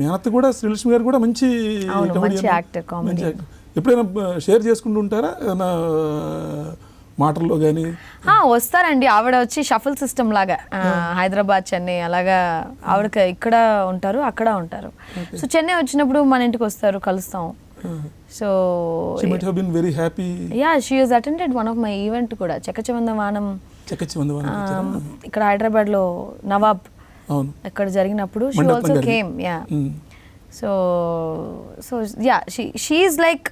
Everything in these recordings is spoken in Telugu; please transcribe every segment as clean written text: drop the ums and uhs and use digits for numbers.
మేనత్త కూడా శ్రీలక్ష్మి గారు కూడా మంచి యాక్టర్, కామెడీ. ఎప్పుడైనా షేర్ చేసుకుంటూ ఉంటారా ఏదైనా మాటల్లో కానీ? వస్తారండి, ఆవిడ వచ్చి షఫల్ సిస్టమ్ లాగా హైదరాబాద్ చెన్నై అలాగా ఆవిడకి ఇక్కడ ఉంటారు అక్కడ ఉంటారు. సో చెన్నై వచ్చినప్పుడు మన ఇంటికి వస్తారు, కలుస్తాం. So very happy. She has attended one of my event కూడా, చకచవందవానం ఇక్కడ హైదరాబాద్ లో నవాబ్ ఇక్కడ జరిగినప్పుడు she also came. So so she is like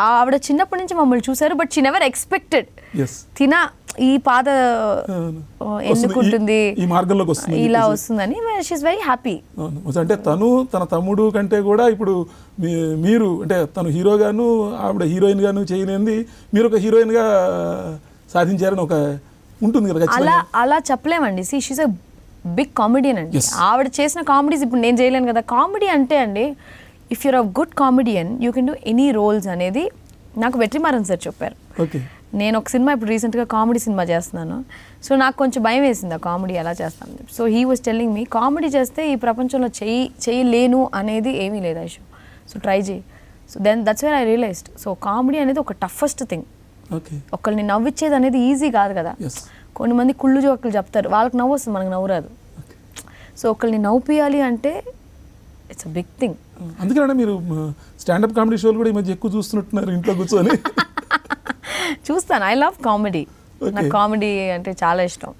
ఆవిడ చిన్నప్పటి నుంచి మమ్మల్ని చూసారు, బట్ షీ నెవర్ ఎక్స్పెక్టెడ్ తిన ఈ పాత ఎందుకుంటుంది ఇలా వస్తుందని. She is very happy. అంటే తను తన తమ్ముడు కంటే కూడా ఇప్పుడు మీరు అంటే తను హీరోగాను ఆవిడ హీరోయిన్ గాను చేయలేంది మీరు ఒక హీరోయిన్ గా సాధించారని ఒక ఉంటుంది కదా. అలా చెప్పలేమండి. షీస్ ఎ బిగ్ కామెడియన్ అండి. ఆవిడ చేసిన కామెడీస్ ఇప్పుడు నేను చేయలేను కదా. కామెడీ అంటే అండి, if you're a good comedian you can do any roles అనేది నాకు వెట్రిమారన్ సార్ చెప్పారు. నేను ఒక సినిమా ఇప్పుడు రీసెంట్గా కామెడీ సినిమా చేస్తున్నాను. సో నాకు కొంచెం భయం వేసింది ఆ కామెడీ ఎలా చేస్తాను. So he was telling me comedy చేస్తే ఈ ప్రపంచంలో చేయలేను అనేది ఏమీ లేదు ఐషు. సో ట్రై చేయి. So then that's where I realised. So comedy అనేది ఒక టఫెస్ట్ థింగ్. ఒకళ్ళని నవ్విచ్చేది అనేది ఈజీ కాదు కదా. కొంతమంది కుళ్ళు జోకులు చెప్తారు, వాళ్ళకి నవ్వు వస్తుంది, మనకు నవ్వు రాదు. సో ఒకళ్ళని నవ్వుపియాలి అంటే ఇట్స్ అ బిగ్ థింగ్. అందుకనే మీరు స్టాండప్ కామెడీ షోలు కూడా ఈ మధ్య ఎక్కువ చూస్తున్నట్టున్నారు ఇంట్లో కూర్చొని. చూస్తాను, ఐ లవ్ కామెడీ. నాకు కామెడీ అంటే చాలా ఇష్టం.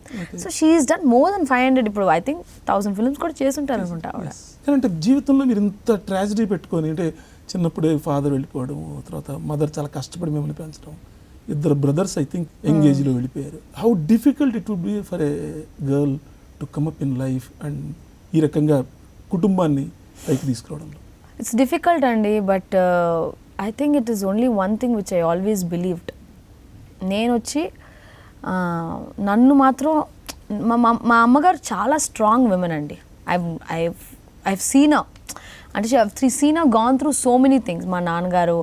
So she is done more than 500, ఇప్పుడు ఐ థింక్ 1000 ఫిల్మ్స్ కూడా చేస్తుంటారు అనుకుంటా ఆవిడ. అంటే జీవితంలో మీరు ఇంత ట్రాజడీ పెట్టుకొని, అంటే చిన్నప్పుడే ఫాదర్ వెళ్ళిపోవడం, తర్వాత మదర్ చాలా కష్టపడి మిమ్మల్ని పెంచడం, ఇద్దరు బ్రదర్స్ ఐ థింక్ యంగ్ ఏజ్లో వెళ్ళిపోయారు. How difficult it would be for a girl to come up in life and ఈ రకంగా కుటుంబాన్ని పైకి తీసుకురావడంలో? ఇట్స్ డిఫికల్ట్ అండి, but I think it is only one thing which I always believed. నేను వచ్చి నన్ను మాత్రం మా అమ్మగారు చాలా స్ట్రాంగ్ విమెన్ అండి. ఐవ్ సీన్ అంటే seen gone through so many things. మా నాన్నగారు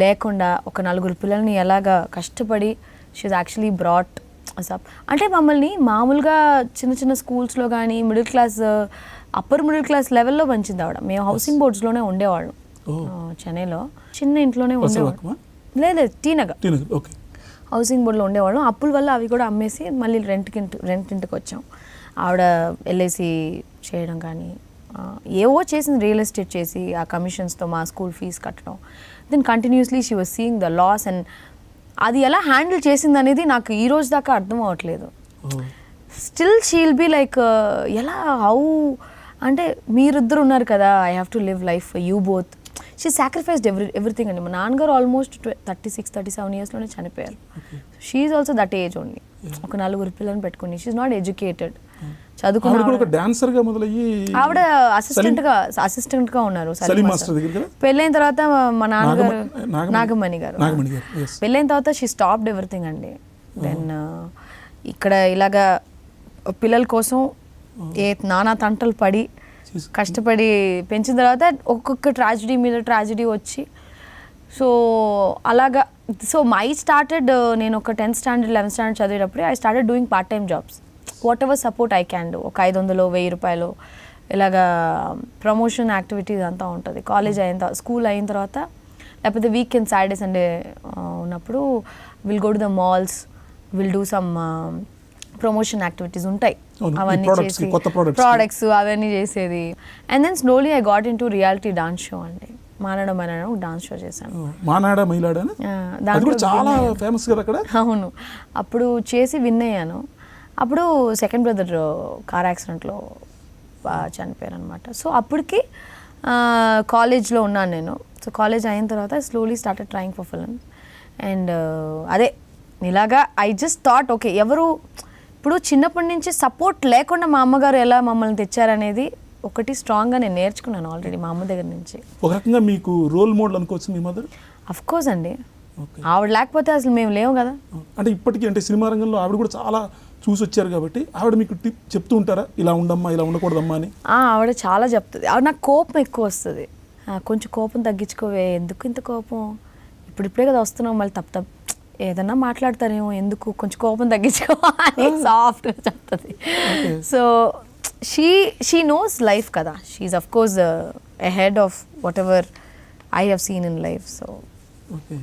లేకుండా ఒక 4 పిల్లల్ని ఎలాగా కష్టపడి షీఈ్ యాక్చువల్లీ బ్రాట్ అసప్. అంటే మమ్మల్ని మామూలుగా చిన్న చిన్న స్కూల్స్లో కానీ middle class upper middle class లెవెల్లో పెంచింది ఆవిడ. మేము హౌసింగ్ బోర్డ్స్లోనే ఉండేవాళ్ళం చెన్నైలో, చిన్న ఇంట్లోనే ఉండేవాళ్ళం. లేదు టీ నగర్ హౌసింగ్ బోర్డ్లో ఉండేవాళ్ళం. అప్పుల వల్ల అవి కూడా అమ్మేసి మళ్ళీ రెంట్ ఇంటికి వచ్చాం. ఆవిడ ఎల్ఐసి చేయడం కానీ ఏవో చేసింది, రియల్ ఎస్టేట్ చేసి ఆ కమిషన్స్తో మా స్కూల్ ఫీజు కట్టడం. Then continuously she was seeing the loss and అది ఎలా హ్యాండిల్ చేసింది అనేది నాకు ఈ రోజు దాకా అర్థం అవ్వట్లేదు. Still she will be like ఎలా హౌ అంటే మీరిద్దరు ఉన్నారు కదా, I have to live life for you both. She sacrificed everything అండి. మా నాన్నగారు ఆల్మోస్ట్ 36-37 ఇయర్స్లోనే చనిపోయారు. She is also that age only. ఒక 4 పిల్లల్ని పెట్టుకుని షీ ఈజ్ నాట్ ఎడ్యుకేటెడ్, చదువుకున్న ఆవిడ అసిస్టెంట్ గా ఉన్నారు. పెళ్ళైన తర్వాత మా నాన్నగారు నాగమణి గారు పెళ్ళైన తర్వాత షీ స్టాప్డ్ ఎవ్రీథింగ్ అండి. దెన్ ఇక్కడ ఇలాగా పిల్లల కోసం నానా తంటలు పడి కష్టపడి పెంచిన తర్వాత ఒక్కొక్క ట్రాజడీ మీద ట్రాజడీ వచ్చి సో అలాగా. సో మై స్టార్టెడ్ నేను ఒక 10th స్టాండర్డ్ 11th స్టాండర్డ్ చదివేటప్పుడే I started doing part time jobs. Whatever support I can do. ఒక 500-1000 రూపాయలు ఇలాగా ప్రమోషన్ యాక్టివిటీస్ అంతా ఉంటుంది. కాలేజ్ స్కూల్ అయిన తర్వాత లేకపోతే వీకెండ్ సాటర్డే సండే ఉన్నప్పుడు will go to the malls, will do some promotion activities ఉంటాయి, అవన్నీ చేసి ప్రోడక్ట్స్ అవన్నీ చేసేది. And then slowly I got into reality dance show అండి. మానాడ డాన్స్ షో చేశాను. అవును, అప్పుడు చేసి విన్ అయ్యాను. అప్పుడు సెకండ్ బ్రదర్ కార్ యాక్సిడెంట్లో చనిపోయారు అనమాట. సో అప్పటికి కాలేజ్లో ఉన్నాను నేను. సో కాలేజ్ అయిన తర్వాత slowly started trying for film. And అదే ఇలాగా ఐ జస్ట్ థాట్ ఓకే, ఎవరు ఇప్పుడు చిన్నప్పటి నుంచి సపోర్ట్ లేకుండా మా అమ్మగారు ఎలా మమ్మల్ని తెచ్చారనేది ఒకటి స్ట్రాంగ్గా నేను నేర్చుకున్నాను ఆల్రెడీ మా అమ్మ దగ్గర నుంచి. ఒక రకంగా మీకు రోల్ మోడల్ అనుకోవచ్చు మీ మదర్? అఫ్ కోర్స్ అండి, ఆవిడ లేకపోతే అసలు మేము లేవు కదా. అంటే ఇప్పటికీ అంటే సినిమా రంగంలో ఆవిడ కూడా చాలా చూసి వచ్చారు కాబట్టి ఆవిడ మీకు టిప్ చెప్తూ ఉంటారా, ఇలా ఉండమ్మా ఇలా ఉండకూడదమ్మా అని? ఆవిడ చాలా చెప్తుంది. ఆవిడ నాకు కోపం ఎక్కువ వస్తుంది. కొంచెం కోపం తగ్గించుకోవే, ఎందుకు ఇంత కోపం, ఇప్పుడిప్పుడే కదా వస్తున్నావు, మళ్ళీ తప్ప ఏదన్నా మాట్లాడతారేమో, ఎందుకు కొంచెం కోపం తగ్గించుకో అని సాఫ్ట్గా చెప్తుంది. సో షీ నోస్ లైఫ్ కదా, she's of course ahead of whatever I have seen in life. So okay